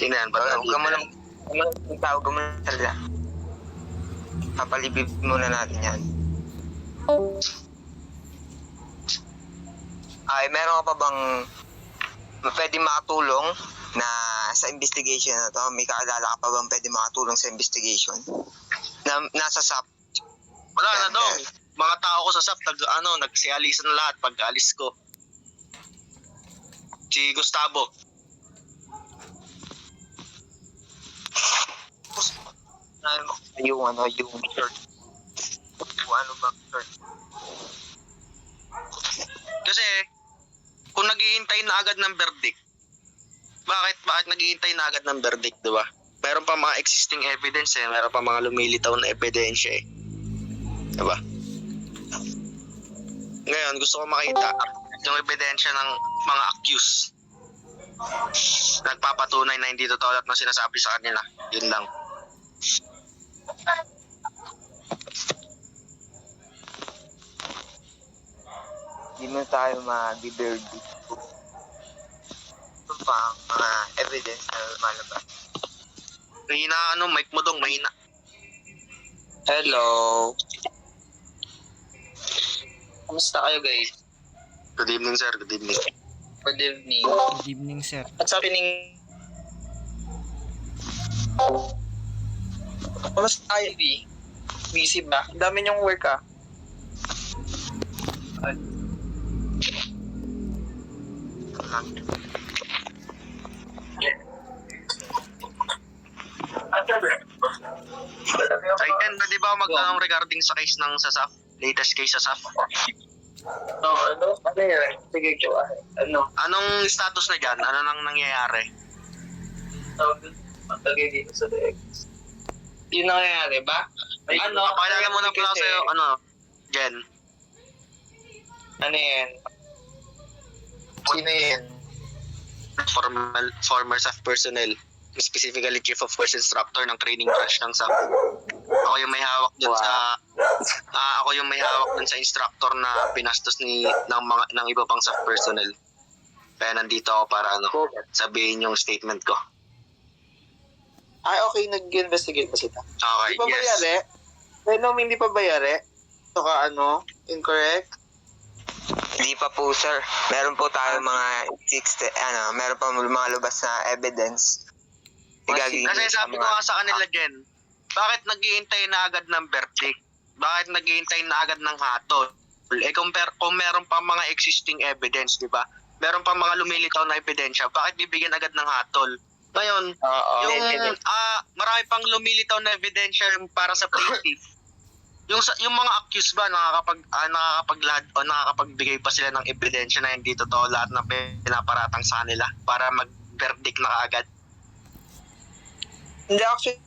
Tingnan, Huwag ka mo lang, tawag mo na talaga. Papalibig muna natin yan. Ay, meron ka pa bang pwede makatulong na sa investigation na to? May kaalala ka pa bang pwede makatulong sa investigation? Na, nasa SAP? Wala na daw. Mga tao ko sa SAP, nagsialisan na lahat pagkaalis ko. Si Gustavo. Yung shirt. Yung ano ba shirt? Kasi, kung naghihintay na agad ng verdict, bakit naghihintay na agad ng verdict, di ba? Meron pa mga existing evidence meron pa mga lumilitaw na ebidensya di ba? Ngayon, gusto ko makita yung ebidensya ng mga accused. Nagpapatunay na hindi totoo lahat ng sinasabi sa kanila. Yun lang. Hindi mo tayo mag-verdict. Ito pa ang mga evidence na lumalabas. Mahina mic mo dong, mahina. Hello. Kamusta kayo guys? Good evening sir, good evening. Good evening. Good evening, sir. What's happening? Kamusta tayo, B? Busy ba? Ang dami niyong work, ah. Titan, pwede ba magtanong regarding sa case ng SASAF? Latest case sa SAF? Ano yan? Sige, ano? Anong status na dyan? Ano nang nangyayari? Matagay dito sa DX. Yun nangyayari ba? Pakilala muna pala sa'yo, Jen. Ano yan? Sino yan? Former SAF personnel. Specifically Chief of Force Instructor ng training branch ng SAF. Ako yung may hawak dun sa instructor na pinastos ng iba pang SAF personnel. Kaya nandito ako para sabihin yung statement ko. Ay, okay, nag-investigate pa sila. Okay, Hindi pa bayari? Venom, hindi pa bayari? Ito ka, incorrect? Hindi pa po, sir. Meron po tayo mga meron pa mga lubas na evidence. Kasi sabi ko nga sa kanila, Jen, bakit naghihintay na agad ng verdict? Bakit naghihintay na agad ng hatol? Kung meron pa mga existing evidence, di ba? Meron pa mga lumilitaw na ebidensya, bakit bibigyan agad ng hatol? Ngayon, marami pang lumilitaw na ebidensya para sa plaintiff. Yung mga accused ba nakakapagbigay pa sila ng ebidensya na hindi totoo lahat ng pinaparatang sa kanila para mag-verdict na kaagad? Hindi, actually,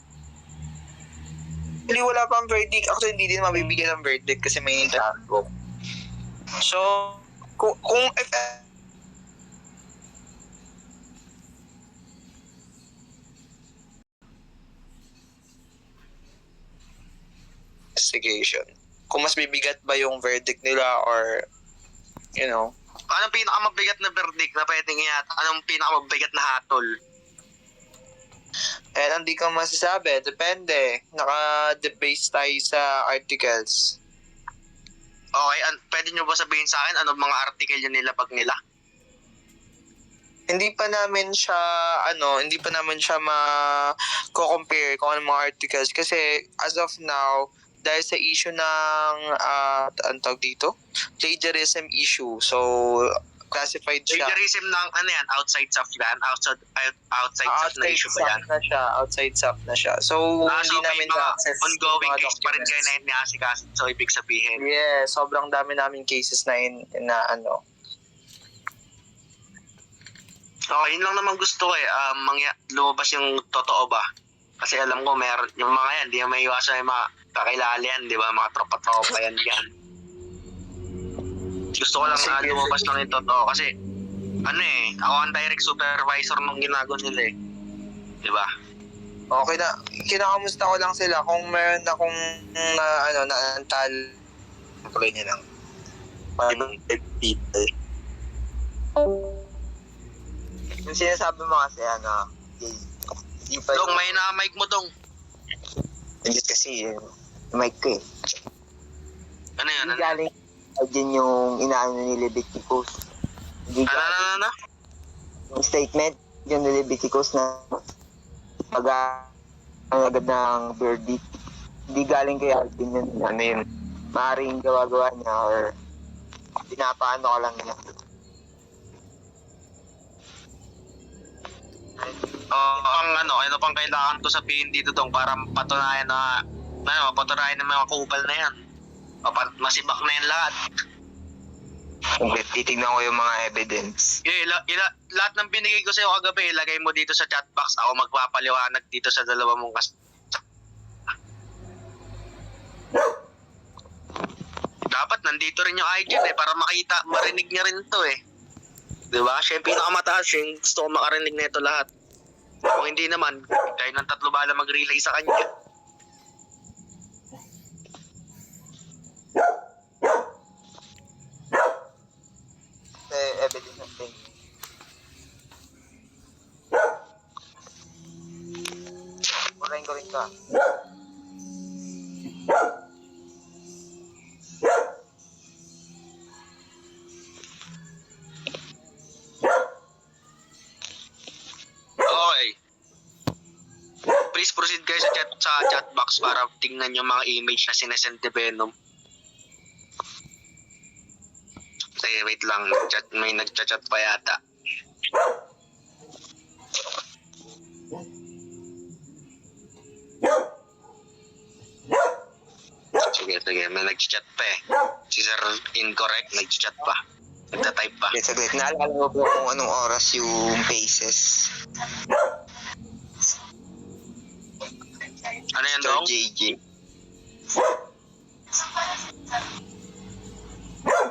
wala pang verdict. Actually, hindi din mabibigyan ng verdict kasi may interrogo. So, kung investigation, kung mas bibigat ba yung verdict nila or, Anong pinakamabigat na verdict na pwedeng anong pinakamabigat na hatol? hindi ko masasabi. Depende. Naka-base tayo sa articles. Okay, pwede nyo ba sabihin sa akin anong mga article yun nilabag nila? Hindi pa namin siya ma-compare kung anong mga articles kasi as of now, dahil sa issue ng ang tawag dito, plagiarism issue. So, classified siya. Plagiarism ng outside SAF yan? Outside SAF na issue ba yan? Outside SAF na siya. So, hindi namin na-access ongoing case pa rin kayo na iniasikaso. So, ibig sabihin? Yeah, sobrang dami namin cases na Okay, yun lang naman gusto ko lumabas yung totoo ba? Kasi alam ko, yung mga yan, di may iwasan yung mga kakilala yan, di ba? Mga tropa-tropa yan. Gusto ko lang lumabas lang yung totoo kasi ako ang direct supervisor nung ginagawa nila di ba? Okay na, kinakamusta ko lang sila kung meron akong naantal. Tuloy niya lang. Parang people. Yung sinasabi mo kasi Hindi pa Dong, may na-mic mo, Dong. Hindi kasi mic ko eh. Ano yan? Hindi galing din yung inaano ni Leviticus. Hindi galing Ano? yung statement yung ni Leviticus na ang agad ng verdict. Hindi galing kay Alvin yun. Ano yun? Maaaring gawa-gawa niya or pinapaano ka lang niya. Ano pang kailangan ko sabihin dito, Dong, para patunayan na mapatunayan ng mga kupal na yan. Masibak na yan lahat. Okay, titignan ko yung mga evidence. Lahat ng binigay ko sa'yo kagabi, ilagay mo dito sa chat box. Ako magpapaliwanag dito sa dalawa mong Dapat nandito rin yung IGN para marinig niya rin to eh. Diba? Siya yung pinakamataas, siya yung gusto ko makarinig na ito lahat. Kung hindi naman, kayo ng 3 bala mag-relay sa kanya. Evidence natin. Murahin ko rin ka. Okay. Please proceed guys sa chat box para tingnan yung mga image na sinesend ni Venom. Sige, wait lang. May nagchat-chat pa yata. Sige. May nagchat pa eh. Si Sir Incorrect, nagchat pa. Nagta-type pa. Saglit. Naalala mo po kung anong oras yung faces? Ano yan, Sir Dong? JJ.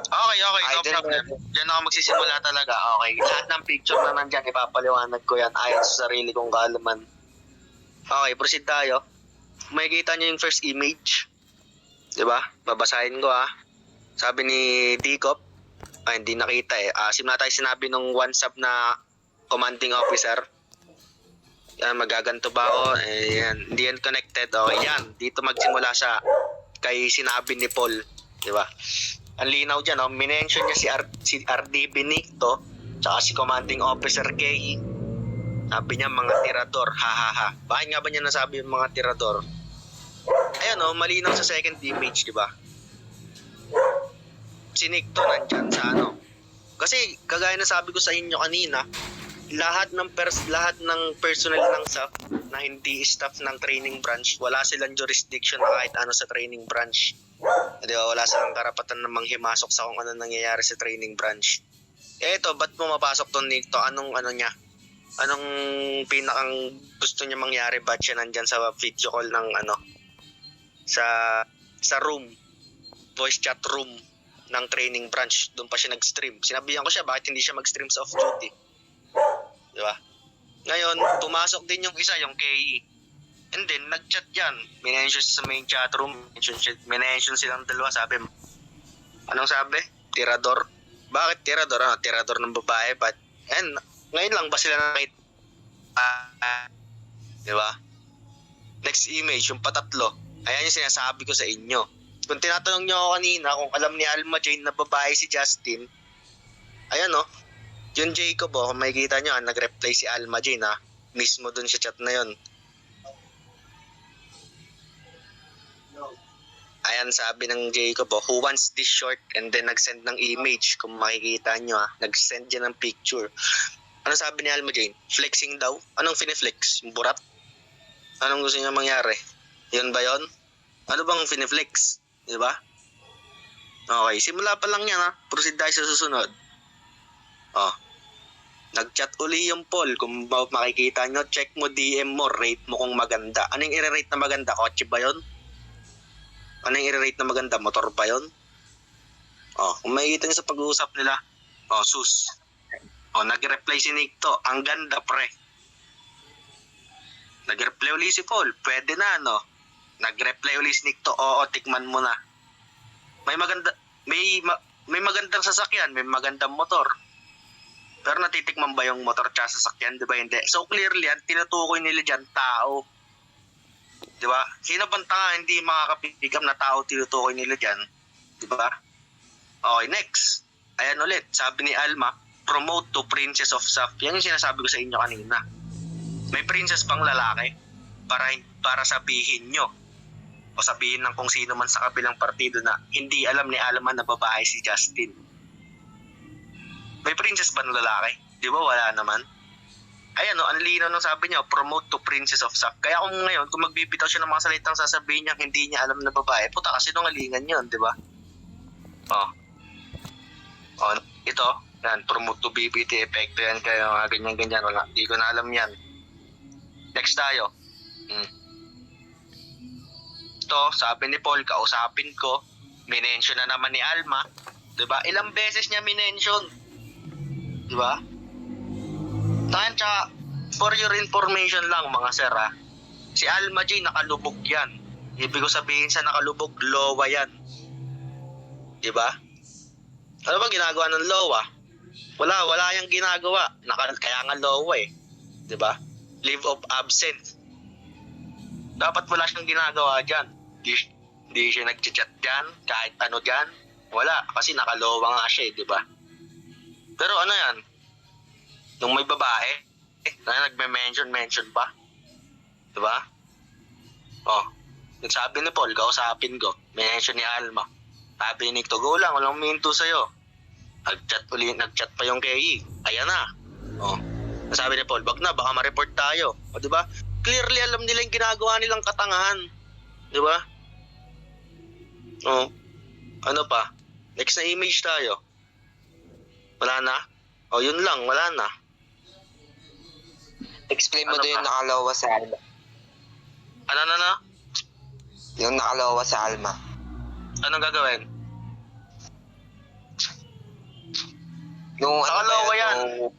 Okay, no Idol problem. na. Diyan ako magsisimula talaga. Okay, lahat ng picture na nandyan, ipapaliwanag ko yan ayon sa sarili kong kaalaman. Okay, proceed tayo. May kita nyo yung first image. Diba? Babasahin ko Sabi ni Dicop, hindi nakita eh. Simula tayo sinabi nung one sub na commanding officer. Yan, magaganto ba ako? Yan, hindi yan connected. Okay, yan. Dito magsimula sa kay sinabi ni Paul. Diba? Ang linaw dyan, minention niya si RDB Nicto tsaka si Commanding Officer K. Sabi niya, mga tirador, ha. Bakit nga ba niya nasabi yung mga tirador? Ayan malinaw sa second image, di ba? Si Nicto nandyan sa Kasi, kagaya na sabi ko sa inyo kanina, lahat ng personnel ng SAF na hindi staff ng training branch, wala silang jurisdiction na kahit ano sa training branch. Di ba? Wala silang karapatan na manghimasok sa kung ano nangyayari sa training branch. Eto, ba't pumapasok to Nicto? Anong niya? Anong pinakang gusto niya mangyari? Ba't siya nandyan sa video call ng sa room, voice chat room ng training branch? Doon pa siya nag-stream. Sinabihan ko siya, bakit hindi siya mag-stream sa off-duty? Di ba? Ngayon, pumasok din yung isa, yung KE. And then, nag-chat yan. Minention sa main chat room. Minention silang dalawa. Sabi, anong sabi? Tirador? Bakit tirador? Tirador ng babae. But, and, ngayon lang ba sila nakita? Di ba? Next image, yung patatlo. Ayan yung sinasabi ko sa inyo. Kung tinatanong nyo ako kanina kung alam ni Alma Jane na babae si Justin, ayan yung Jacob kung makikita nyo, nag-reply si Alma Jane mismo dun sa chat na yun. Ayan, sabi ng Jacob, who wants this short? And then nag-send ng image. Kung makikita nyo, nag-send dyan ng picture. Ano sabi ni Alma Jane? Flexing daw? Anong finiflex? Yung burat? Anong gusto niya mangyari? Yun ba yun? Ano bang finiflex? Diba? Okay, simula pa lang yan Proceed tayo sa susunod. Nag-chat uli yung Paul. Kung makikita nyo, check mo DM mo, rate mo kung maganda. Anong i-rate na maganda? Kotse ba yun? Ano yung i-rate na maganda? Motor pa yun? Kung makikita nyo sa pag-uusap nila, sus. Nag-reply si Nicto, ang ganda pre. Nag-reply uli si Paul, pwede na Nag-reply uli si Nicto, oo, tikman mo na. May magandang sasakyan, may magandang motor. Pero natitikman ba yung motor tsaka sasakyan? Di ba hindi? So clearly, ang tinutukoy nila dyan, tao. Di ba? Sino bang tanga hindi makakapick up na tao tinutukoy nila dyan? Di ba? Okay, next. Ayan ulit, sabi ni Alma, promote to Princess of SAF. Yan yung sinasabi ko sa inyo kanina. May princess pang lalaki para sabihin nyo o sabihin ng kung sino man sa kabilang partido na hindi alam ni Alma na babae si Justin. May princess ba ng lalaki? Di ba wala naman? Ayan o, ang linaw nung sabi niya, promote to Princess of SAF. Kaya kung ngayon, kung magbibitaw siya ng mga salitang sasabihin niya hindi niya alam na babae, puta kasi nungalingan yun, di ba? Oh. Oh, ito, yan, promote to BPT, epekto yan, kaya mga ganyan-ganyan, wala, di ko na alam yan. Next tayo. Ito, sabi ni Paul, kausapin ko, minention na naman ni Alma, di ba? Ilang beses niya minention, di ba? Tsaka, for your information lang mga sir ha, si Alma J nakalubog yan. Ibig ko sabihin sa nakalubog, lowa yan. Di ba? Ano ba ginagawa ng lowa? Wala yung ginagawa. Kaya nga lowa eh. Di ba? Leave of absence. Dapat wala siyang ginagawa dyan. Di siya nag-chat dyan, kahit ano dyan. Wala, kasi nakalowa nga siya eh, di ba? Pero ano yan? Nung may babae, na nagme-mention pa. Di ba? Oh, nagsabi ni Paul, kausapin ko. Mention ni Alma. Sabi ni Nito, go lang, walang minto sa'yo. Nag-chat pa yung KE. Ayan na. Oh, sabi ni Paul, wag na, baka ma-report tayo. O, di ba? Clearly, alam nila yung ginagawa nilang katangahan. Di ba? Oh, ano pa? Next na image tayo. Wala na? Oh, yun lang, wala na. Explain mo Ano doon yung pa? nakalawa sa Alma. Ano? Yung nakalawa sa Alma. Anong gagawin? Yung Nakalawa ba yan. yung-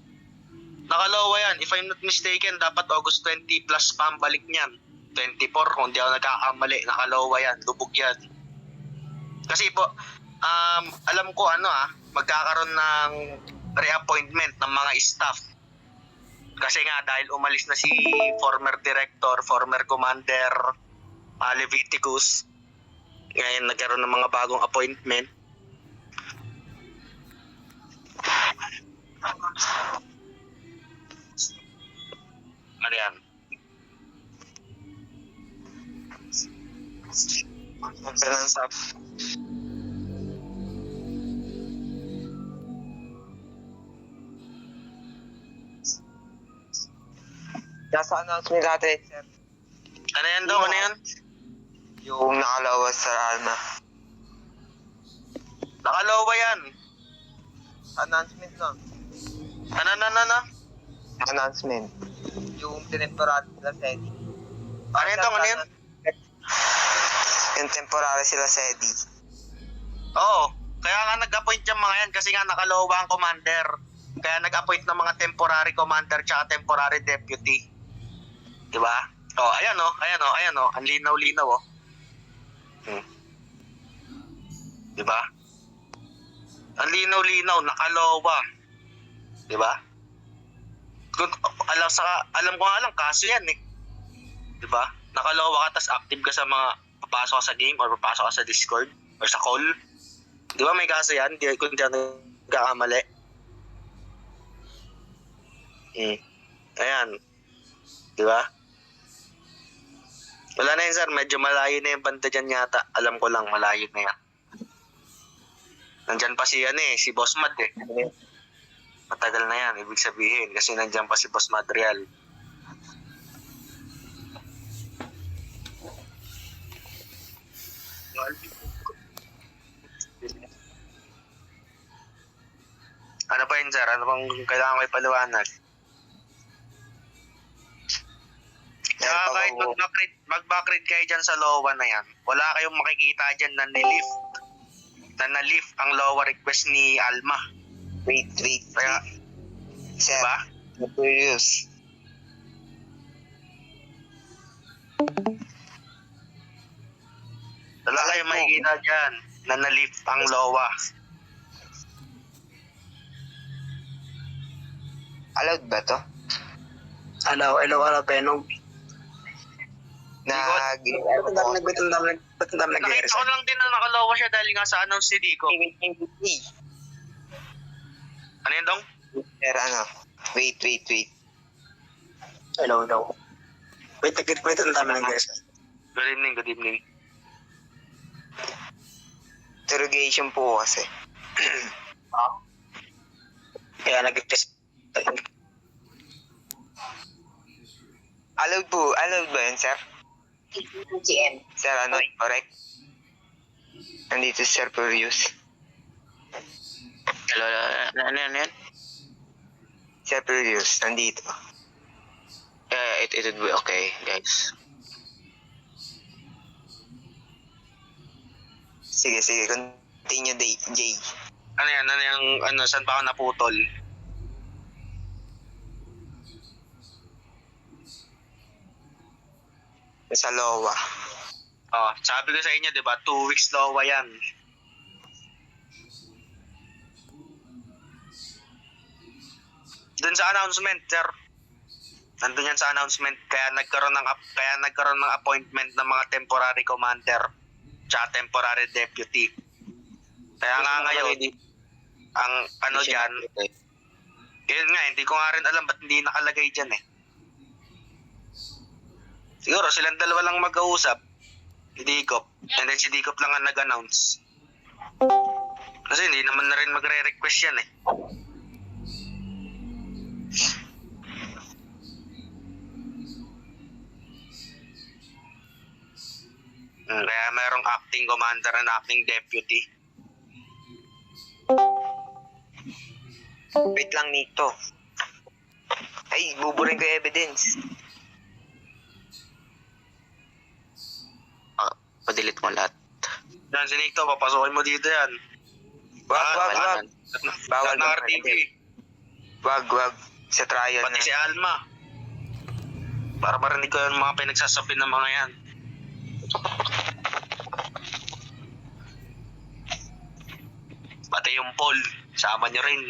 Nakalowa yan. If I'm not mistaken, dapat August 20 plus pa ang balik niyan. 24, kung di ako nagkakamali. Nakalowa yan. Lubog yan. Kasi po, alam ko magkakaroon ng reappointment ng mga staff. Kasi nga dahil umalis na si former director, former commander, Leviticus, ngayon nagkaroon ng mga bagong appointment. Ano yan? ng SAF. Nasa announcement natin, sir. Ano yan daw? Ano yan? Yung nakalawa sa Alma. Nakalowa yan. Announcement lang. Ano? Announcement. Yung temporary sila sa Eddie. Ano yan daw? Ano yan? Yung temporary sila sa Eddie. Oo. Kaya nga nag-appoint yung mga yan kasi nga nakalowa ang commander. Kaya nag-appoint ng mga temporary commander tsaka temporary deputy. Diba? Oh, ayan oh. Ang linaw-linaw oh. Diba? Ang linaw-linaw, nakalowa. Diba? Alam ko nga lang, kaso yan eh. Diba? Nakalowa ka, tas active ka sa mga papasok ka sa game or papasok ka sa Discord or sa call. Diba may kaso yan? Kung di ako nagkakamali. Ayan. Diba? Wala na yun sir, medyo malayo na yung banda dyan yata. Alam ko lang, malayo na yan. Nandyan pa si si Boss Mad eh. Matagal na yan, ibig sabihin. Kasi nandyan pa si Boss Madrial. Ano pa yun sir? Ano bang kailangan ko ipaliwanag? Kaya kahit mag-backread kayo dyan sa LOA na yan, wala kayong makikita dyan na na-lift ang LOA request ni Alma. Wait. Kaya, Sir, diba? curious. Wala kayong makikita dyan na na-lift ang LOA. Allowed ba to? Hello, Venom. Ba't ang dami Nakita ko lang din na nakalowa siya dahil nga sa announce ni Dico. Ano yun, Dong? Pero wait. Hello. Wait, ang dami ng guys. Good evening. Interrogation po kasi. Kaya nag-test. Allowed ba yun, sir? Sir, correct? Nandito si Sir Furious. Hello, ano yan? Sir Furious, nandito. It would be okay, guys. Sige, continue, Jay. Ano yan? Saan pa ako naputol? Sa LOA. Oh, sabi ko sa inyo, di ba? 2 weeks lowa yan. Doon sa announcement, sir. Nandun yan sa announcement. Kaya nagkaroon ng appointment ng mga temporary commander tsaka temporary deputy. Kaya nga ngayon, ang ano dyan, yun nga, hindi ko nga rin alam ba't hindi nakalagay dyan eh. Siguro silang dalawa lang mag-uusap. Si Dicop. And then si Dicop lang ang nag-announce. Kasi hindi naman na rin magre-request yan eh. Kaya merong acting commander and acting deputy. Wait lang, Nito. Ay, buburin ko yung evidence. Padelete mo lahat. Yan, si Nicto, papasukin mo dito yan. Wag. Bawal ng RTV. Wag. Sa trial Pati na. si Alma. Para marinig ko yung mga pinagsasabi ng mga yan. Pati yung Paul, sama niyo rin.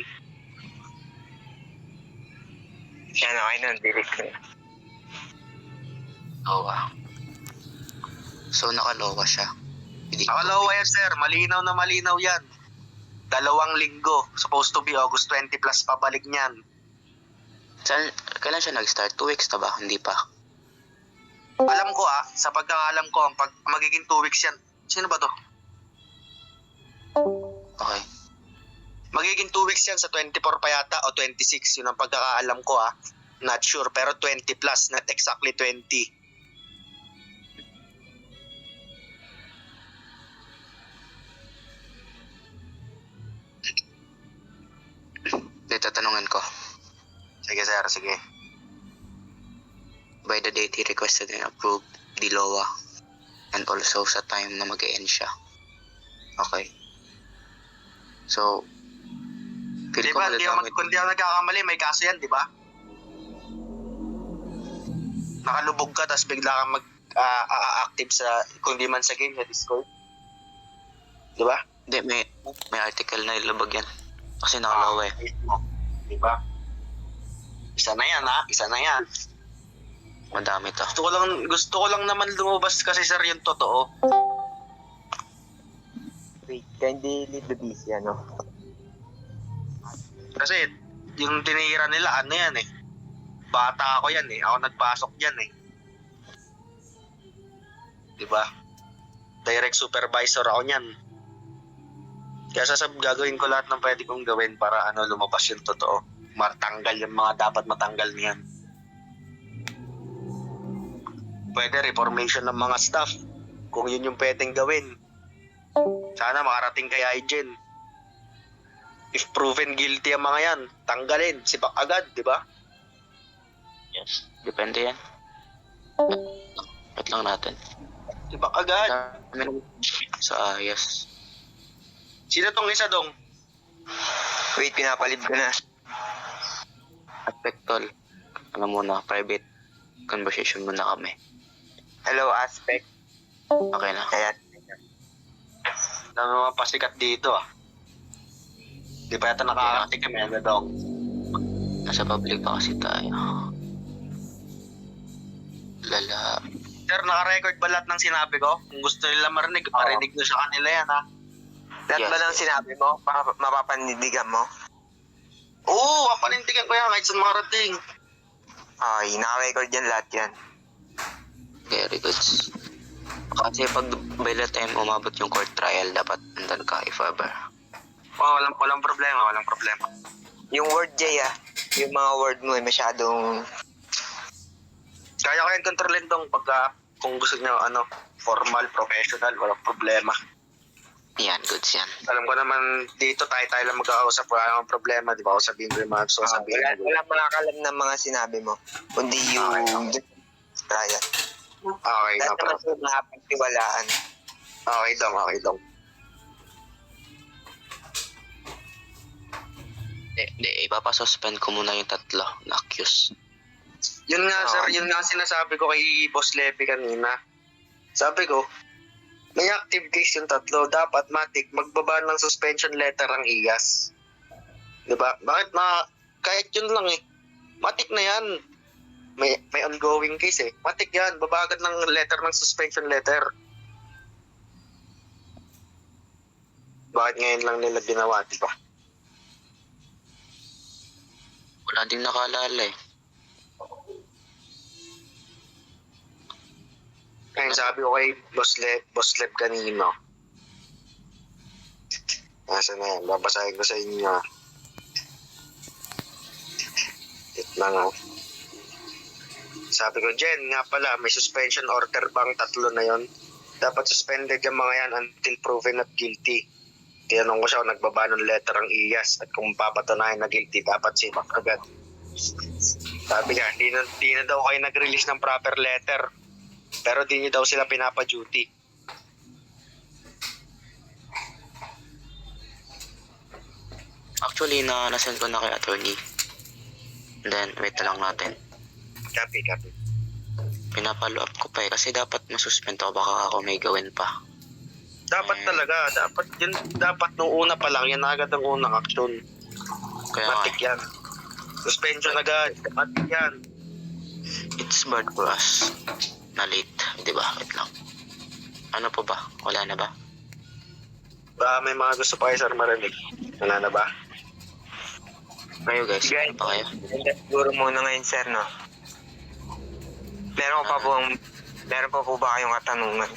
Yan, okay na, delete ko. Oh, wow. So, nakalowa siya. Nakalowa yan, sir. Malinaw na malinaw yan. 2 linggo. Supposed to be August 20 plus pabalik niyan. Kailan siya nag-start? 2 weeks na ba? Hindi pa. Alam ko sa pagkakalam ko, magiging 2 weeks yan. Sino ba to? Okay. Magiging 2 weeks yan sa 24 pa yata o 26. Yun ang pagkakaalam ko Not sure, pero 20 plus, not exactly 20. Dito, tanungan ko. Sige, sir, sige. By the date he requested and approved the LOA and also sa time na mag-e-end siya. Okay. So, feel ko magagamit. Kung di ako nagkakamali, may kaso yan, di ba? Nakalubog ka, tapos bigla kang mag-active sa, kung di man sa game, sa Discord. Di ba? Hindi, may article na ilabag yan. Kasi nakalawa eh. Di ba? Isa na yan. Madami to. Gusto ko lang naman lumabas kasi sir yung totoo. Wait, kindly leave the busy, Kasi yung tinira nila, ano yan eh. Bata ako yan eh. Ako nagpasok yan eh. Diba? Direct supervisor ako niyan. Kaya gagawin ko lahat ng pwede kong gawin para lumabas yung totoo. Matanggal yung mga dapat matanggal niyan. Pwede reformation ng mga staff. Kung yun yung pwedeng gawin. Sana makarating kay Aijen. If proven guilty ang mga yan, tanggalin, sipak agad, di ba? Yes. Depende yan. Wait lang natin. Sipak agad. Sa yes. Sino tong isa dong? Wait, pinapalib ko na. Aspectol. Muna, private conversation muna kami. Hello, Aspect. Okay na. Ayan. Dami mga pasikat dito Di pa yata nakakati kami, dong? Nasa public pa kasi tayo. Lala. Sir, naka-record ba lahat ng sinabi ko? Kung gusto nila marinig, parinig nyo sa kanila yan, ha? Lahat ba Yes, ng yes. sinabi mo, mapapanindigan mo? Oo, papanindigan ko yan kahit saan marating. Okay, naka-record yan lahat yan. Very good. Kasi pag by the time umabot yung court trial, dapat nandun ka if ever. Oh, walang problema, walang problema. Yung word, Jay, yung mga word mo masyadong... Kaya ko yung kontrolin tong pagka, kung gusto nyo, formal, professional, walang problema. Yan, goods yan. Alam ko naman, dito tayo lang mag-ausap, wala namang problema, di ba? Ako sabihin ko yung mga gusto ko sabihin. wala makakalam ng mga sinabi mo, kundi yung trial. Okay, no Lahat naman problem. sa nakapagtiwalaan. Okay dong. Hindi, ipapasuspend ko muna yung 3 na accused. Yun nga, Oo. sir, yun nga sinasabi ko kay Boss Levy kanina. Sabi ko, may active case yung 3, dapat matik, magbaba ng suspension letter ang IAS. Diba? Bakit kahit yun lang matik na yan. May ongoing case matik yan, babagad ng letter ng suspension letter. Bakit ngayon lang nila ginawa, diba? Wala din nakaalala eh. Kaya sabi ko kay Boss Lev kanino. Nasa na yan, babasahin ko sa inyo. Wait lang Sabi ko, Jen, nga pala, may suspension order bang 3 na yon? Dapat suspended yung mga yan until proven not guilty. Tinanong ko siya kung nagbaba ng letter ang IAS at kung papatunayan na guilty, dapat simak agad. Sabi niya, di na daw kayo nag-release ng proper letter. Pero di niyo daw sila pinapa-duty. Actually, nasend ko na kay attorney. And then, wait na lang natin. Copy. Pinapalo up ko pa kasi dapat masuspend ako, baka ako may gawin pa. Dapat talaga, dapat nung una pa lang, yan agad ang unang action. Kaya nga, Matik yan. Suspension agad, matik yan. it's bad for us na late, di ba? Wait lang. Ano po ba? Wala na ba? Ba, may mga gusto pa kayo, sir, marinig. Wala na ba? Kayo guys, Guys. ano pa kayo? Siguro muna ngayon, sir, no? Meron pa po ba kayong katanungan?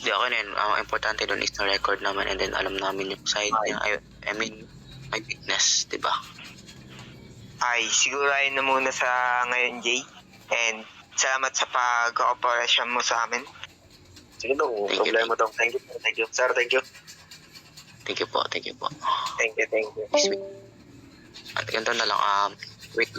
Di ako yun, ang importante doon is na record naman and then alam namin yung side niya. I mean, may witness, di ba? Ay, siguro ayun na muna sa ngayon, Jay. And salamat sa pag-cooperation mo sa amin. Sige daw, Thank you, problema daw. Thank you. Sir, thank you. Thank you po. Thank you. At ganito na lang, wait.